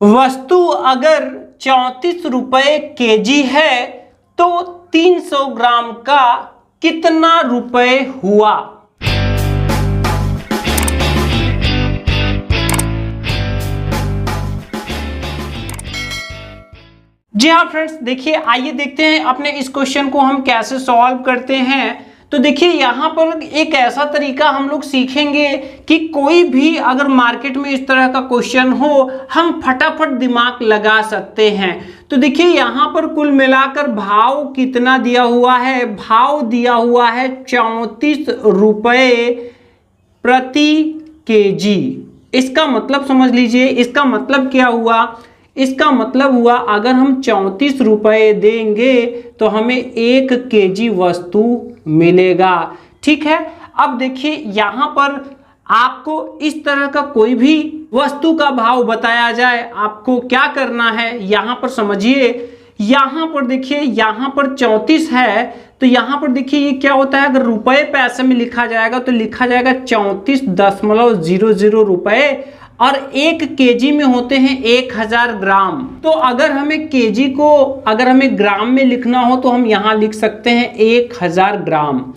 वस्तु अगर 34 रुपए केजी है तो 300 ग्राम का कितना रुपए हुआ। जी हाँ फ्रेंड्स, देखिए आइए देखते हैं अपने इस क्वेश्चन को हम कैसे सॉल्व करते हैं। तो देखिए यहाँ पर एक ऐसा तरीका हम लोग सीखेंगे कि कोई भी अगर मार्केट में इस तरह का क्वेश्चन हो हम फटाफट दिमाग लगा सकते हैं। तो देखिए यहाँ पर कुल मिलाकर भाव कितना दिया हुआ है, भाव दिया हुआ है 34 रुपए प्रति केजी। इसका मतलब समझ लीजिए, इसका मतलब क्या हुआ, इसका मतलब हुआ अगर हम 34 रुपए देंगे तो हमें 1 केजी वस्तु मिलेगा। ठीक है, अब देखिए यहाँ पर आपको इस तरह का कोई भी वस्तु का भाव बताया जाए, आपको क्या करना है यहाँ पर समझिए। यहाँ पर देखिए, यहाँ पर 34 है तो यहाँ पर देखिए ये क्या होता है, अगर रुपए पैसे में लिखा जाएगा तो लिखा जाएगा 34.00 रुपए, और 1 केजी में होते हैं 1000 ग्राम। तो अगर हमें केजी को अगर हमें ग्राम में लिखना हो तो हम यहाँ लिख सकते हैं 1000 ग्राम।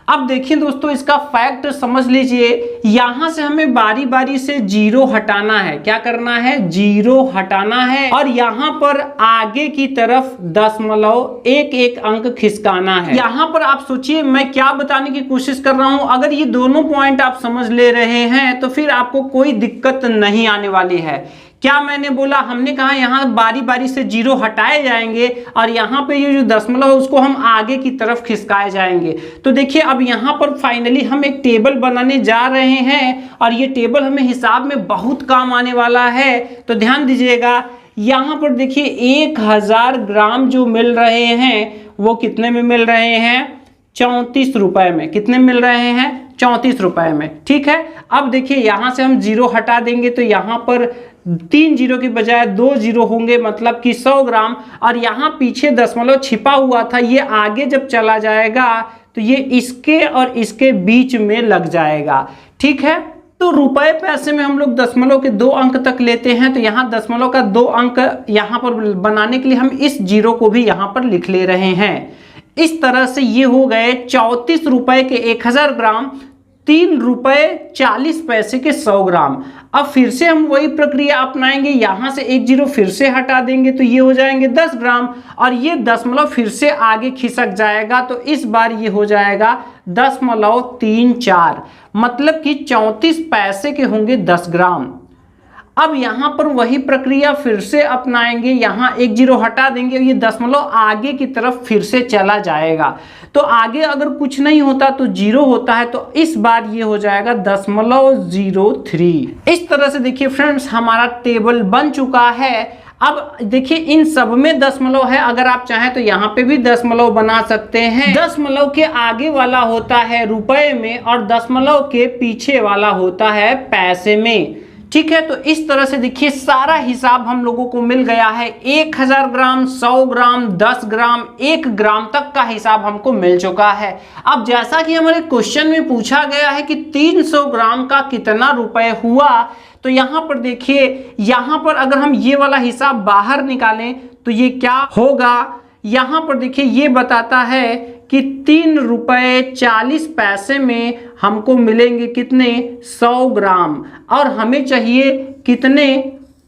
अब देखिए दोस्तों, इसका फैक्ट समझ लीजिए, यहां से हमें बारी बारी से जीरो हटाना है। क्या करना है, जीरो हटाना है, और यहां पर आगे की तरफ दशमलव एक एक अंक खिसकाना है। यहां पर आप सोचिए मैं क्या बताने की कोशिश कर रहा हूं। अगर ये दोनों पॉइंट आप समझ ले रहे हैं तो फिर आपको कोई दिक्कत नहीं आने वाली है। क्या मैंने बोला, हमने कहा यहाँ बारी बारी से जीरो हटाए जाएंगे और यहाँ पे ये जो दशमलव है उसको हम आगे की तरफ खिसकाए जाएंगे। तो देखिए अब यहाँ पर फाइनली हम एक टेबल बनाने जा रहे हैं और ये टेबल हमें हिसाब में बहुत काम आने वाला है। तो ध्यान दीजिएगा, यहाँ पर देखिए 1000 ग्राम जो मिल रहे हैं वो कितने में मिल रहे हैं, 34 रुपए में। कितने मिल रहे हैं, 34 रुपए में। ठीक है, अब देखिए यहाँ से हम जीरो हटा देंगे तो यहाँ पर 3 जीरो की बजाय 2 जीरो होंगे, मतलब कि 100 ग्राम। और यहाँ पीछे दशमलव छिपा हुआ था, ये आगे जब चला जाएगा तो ये इसके और इसके बीच में लग जाएगा। ठीक है, तो रुपए पैसे में हम लोग दशमलव के 2 अंक तक लेते हैं, तो यहाँ दशमलव का 2 अंक यहाँ पर बनाने के लिए हम इस जीरो को भी यहाँ पर लिख ले रहे हैं। इस तरह से ये हो गए 34 रुपए के 1000 ग्राम, 3 रुपए 40 पैसे के 100 ग्राम। अब फिर से हम वही प्रक्रिया अपनाएंगे, यहाँ से एक जीरो फिर से हटा देंगे तो ये हो जाएंगे 10 ग्राम, और ये दशमलव फिर से आगे खिसक जाएगा तो इस बार ये हो जाएगा 0.34, मतलब कि 34 पैसे के होंगे 10 ग्राम। अब यहाँ पर वही प्रक्रिया फिर से अपनाएंगे, यहाँ एक जीरो हटा देंगे और ये दशमलव आगे की तरफ फिर से चला जाएगा। तो आगे अगर कुछ नहीं होता तो जीरो होता है, तो इस बार ये हो जाएगा 0.03। इस तरह से देखिए फ्रेंड्स हमारा टेबल बन चुका है। अब देखिए इन सब में दशमलव है, अगर आप चाहें तो यहाँ पे भी दशमलव बना सकते हैं। दशमलव के आगे वाला होता है रुपए में और दशमलव के पीछे वाला होता है पैसे में। ठीक है, तो इस तरह से देखिए सारा हिसाब हम लोगों को मिल गया है। 1000 ग्राम, 100 ग्राम, 10 ग्राम, 1 ग्राम तक का हिसाब हमको मिल चुका है। अब जैसा कि हमारे क्वेश्चन में पूछा गया है कि 300 ग्राम का कितना रुपए हुआ, तो यहाँ पर देखिए, यहाँ पर अगर हम ये वाला हिसाब बाहर निकालें तो ये क्या होगा, यहाँ पर देखिए ये बताता है कि 3 रुपए 40 पैसे में हमको मिलेंगे कितने, 100 ग्राम, और हमें चाहिए कितने,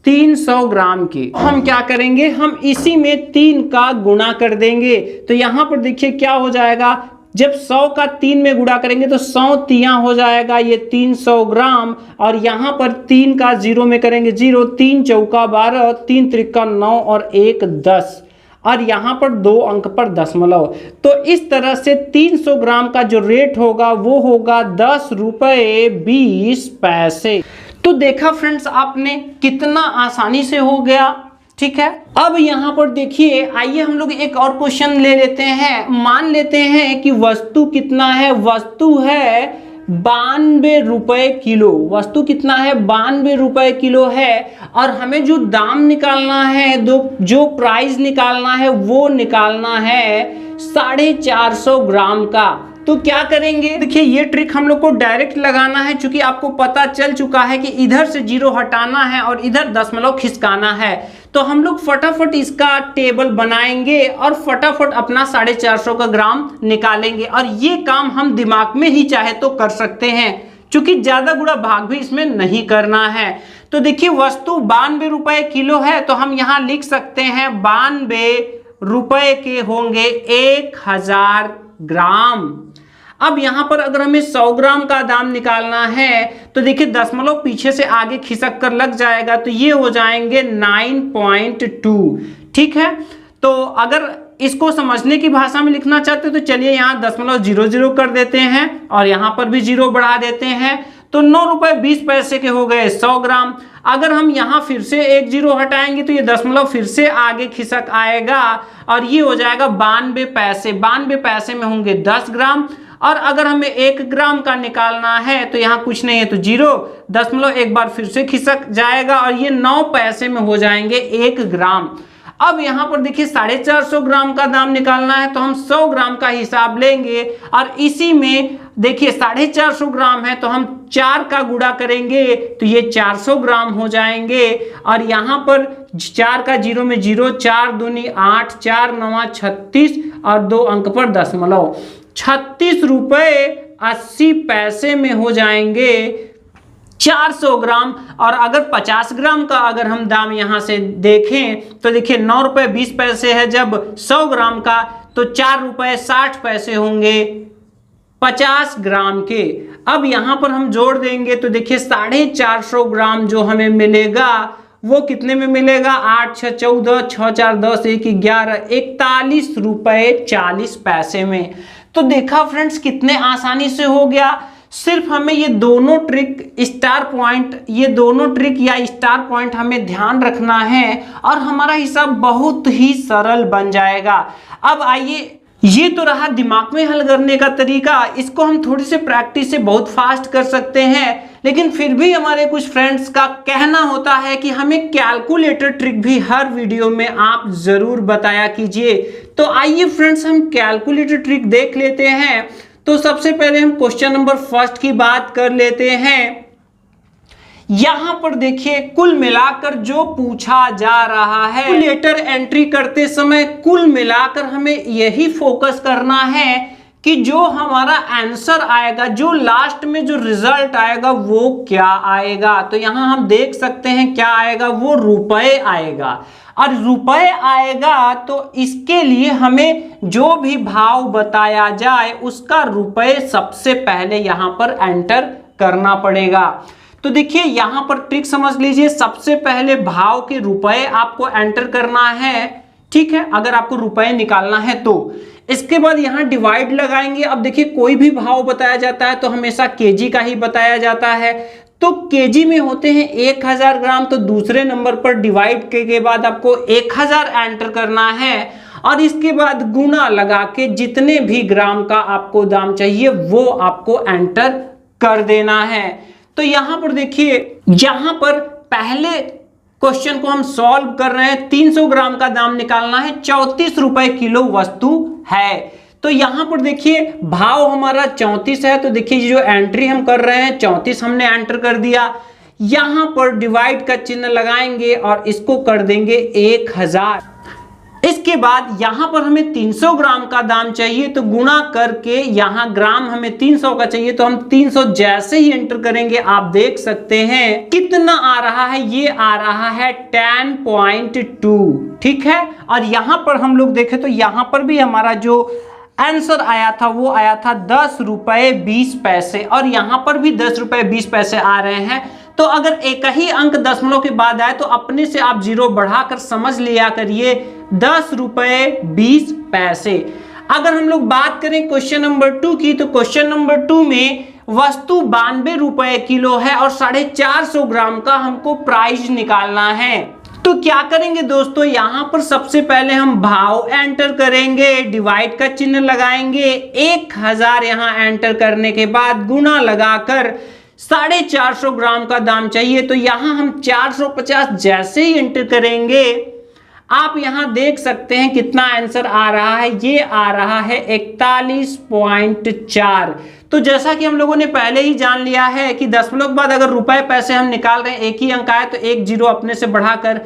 300 ग्राम के। हम क्या करेंगे, हम इसी में 3 का गुणा कर देंगे। तो यहाँ पर देखिए क्या हो जाएगा, जब 100 का 3 में गुणा करेंगे तो 100 तियां हो जाएगा ये 300 ग्राम, और यहाँ पर 3 का 0 में करेंगे 0, 3 चौका 12, 3 त्रिका 9 और 1 10, और यहाँ पर 2 अंक पर दशमलव। तो इस तरह से 300 ग्राम का जो रेट होगा वो होगा 10 रुपए 20 पैसे। तो देखा फ्रेंड्स आपने, कितना आसानी से हो गया। ठीक है, अब यहाँ पर देखिए, आइए हम लोग एक और क्वेश्चन ले लेते हैं। मान लेते हैं कि वस्तु कितना है, वस्तु है 92 रुपए किलो। वस्तु कितना है, 92 रुपए किलो है, और हमें जो दाम निकालना है, जो प्राइस निकालना है वो निकालना है 450 ग्राम का। तो क्या करेंगे, देखिए ये ट्रिक हम लोग को डायरेक्ट लगाना है, क्योंकि आपको पता चल चुका है कि इधर से 0 हटाना है और इधर दशमलव खिसकाना है। तो हम लोग फटाफट इसका टेबल बनाएंगे और फटाफट अपना 450 का ग्राम निकालेंगे। और ये काम हम दिमाग में ही चाहे तो कर सकते हैं, क्योंकि ज्यादा गुणा भाग भी इसमें नहीं करना है। तो देखिए वस्तु 92 रुपए किलो है, तो हम यहां लिख सकते हैं 92 रुपए के होंगे 1000 ग्राम। अब यहां पर अगर हमें 100 ग्राम का दाम निकालना है तो देखिए दशमलव पीछे से आगे खिसक कर लग जाएगा, तो ये हो जाएंगे 9.2। ठीक है, तो अगर इसको समझने की भाषा में लिखना चाहते हो तो चलिए यहाँ 0.00 कर देते हैं और यहाँ पर भी 0 बढ़ा देते हैं, तो 9 रुपए 20 पैसे के हो गए 100 ग्राम। अगर हम यहाँ फिर से एक 0 हटाएंगे तो ये दशमलव फिर से आगे खिसक आएगा और ये हो जाएगा 92 पैसे। 92 पैसे में होंगे 10 ग्राम। और अगर हमें 1 ग्राम का निकालना है तो यहाँ कुछ नहीं है तो 0, दशमलव एक बार फिर से खिसक जाएगा और ये 9 पैसे में हो जाएंगे 1 ग्राम। अब यहाँ पर देखिए 450 ग्राम का दाम निकालना है तो हम 100 ग्राम का हिसाब लेंगे और इसी में देखिए 450 ग्राम है तो हम 4 का गुणा करेंगे तो ये 400 ग्राम हो जाएंगे। और यहाँ पर 4 का 0 में 0, 4 दूनी 8, 4 9 36 और 2 अंक पर दशमलव, 36 रुपए 80 पैसे में हो जाएंगे 400 ग्राम। और अगर 50 ग्राम का अगर हम दाम यहां से देखें तो देखिए 9 रुपए 20 पैसे है जब 100 ग्राम का, तो 4 रुपए 60 पैसे होंगे 50 ग्राम के। अब यहां पर हम जोड़ देंगे तो देखिए 450 ग्राम जो हमें मिलेगा वो कितने में मिलेगा, 8 6 14, 6 4 10, 1 11, 41 रुपए 40 पैसे में। तो देखा फ्रेंड्स कितने आसानी से हो गया। सिर्फ हमें ये दोनों ट्रिक स्टार पॉइंट हमें ध्यान रखना है और हमारा हिसाब बहुत ही सरल बन जाएगा। अब आइए, ये तो रहा दिमाग में हल करने का तरीका, इसको हम थोड़ी सी प्रैक्टिस से बहुत फास्ट कर सकते हैं। लेकिन फिर भी हमारे कुछ फ्रेंड्स का कहना होता है कि हमें कैलकुलेटर ट्रिक भी हर वीडियो में आप जरूर बताया कीजिए। तो आइए फ्रेंड्स हम कैलकुलेटर ट्रिक देख लेते हैं। तो सबसे पहले हम क्वेश्चन नंबर 1 की बात कर लेते हैं। यहां पर देखिए कुल मिलाकर जो पूछा जा रहा है, कैलकुलेटर एंट्री करते समय कुल मिलाकर हमें यही फोकस करना है कि जो हमारा आंसर आएगा, जो लास्ट में जो रिजल्ट आएगा वो क्या आएगा। तो यहां हम देख सकते हैं क्या आएगा, वो रुपए आएगा। और रुपए आएगा तो इसके लिए हमें जो भी भाव बताया जाए उसका रुपए सबसे पहले यहां पर एंटर करना पड़ेगा। तो देखिए यहां पर ट्रिक समझ लीजिए, सबसे पहले भाव के रुपए आपको एंटर करना है। ठीक है, अगर आपको रुपए निकालना है तो इसके बाद यहां डिवाइड लगाएंगे। अब देखिए कोई भी भाव बताया जाता है तो हमेशा केजी का ही बताया जाता है, तो केजी में होते हैं 1000 ग्राम, तो दूसरे नंबर पर डिवाइड के बाद आपको 1000 एंटर करना है और इसके बाद गुना लगा के जितने भी ग्राम का आपको दाम चाहिए वो आपको एंटर कर देना है। तो यहां पर देखिए, यहां पर पहले क्वेश्चन को हम सॉल्व कर रहे हैं। 300 ग्राम का दाम निकालना है, 34 रुपए किलो वस्तु है। तो यहां पर देखिए भाव हमारा 34 है, तो देखिए जो एंट्री हम कर रहे हैं 34 हमने एंटर कर दिया। यहां पर डिवाइड का चिन्ह लगाएंगे और इसको कर देंगे 1000। इसके बाद यहां पर हमें 300 ग्राम का दाम चाहिए, तो गुणा करके यहां ग्राम हमें 300 का चाहिए, तो हम 300 जैसे ही एंटर करेंगे आप देख सकते हैं कितना आ रहा है, ये आ रहा है 10.2। ठीक है, और यहां पर हम लोग देखें तो यहां पर भी हमारा जो आंसर आया था वो आया था 10 रुपए 20 पैसे और यहां पर भी 10 रुपए 20 पैसे आ रहे हैं। तो अगर एक ही अंक दशमलव के बाद आए तो अपने से आप 0 बढ़ाकर समझ लिया करिए 10 रुपए 20 पैसे। अगर हम लोग बात करें क्वेश्चन नंबर 2 की, तो क्वेश्चन नंबर 2 में वस्तु 92 रुपए किलो है और 450 ग्राम का हमको प्राइस निकालना है। तो क्या करेंगे दोस्तों, यहां पर सबसे पहले हम भाव एंटर करेंगे, डिवाइड का चिन्ह लगाएंगे, 1000 यहां एंटर करने के बाद गुना लगाकर 450 ग्राम का दाम चाहिए, तो यहां हम 450 जैसे ही एंटर करेंगे आप यहां देख सकते हैं कितना आंसर आ रहा है, ये आ रहा है 41.4। तो जैसा कि हम लोगों ने पहले ही जान लिया है कि दशमलव के बाद अगर रुपए पैसे हम निकाल रहे हैं, एक ही अंक आए तो एक जीरो अपने से बढ़ाकर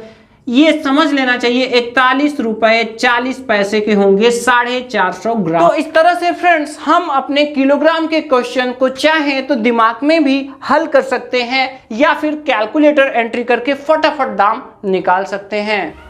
ये समझ लेना चाहिए 41 रुपए 40 पैसे के होंगे 450 ग्राम। तो इस तरह से फ्रेंड्स हम अपने किलोग्राम के क्वेश्चन को चाहें तो दिमाग में भी हल कर सकते हैं या फिर कैलकुलेटर एंट्री करके फटाफट दाम निकाल सकते हैं।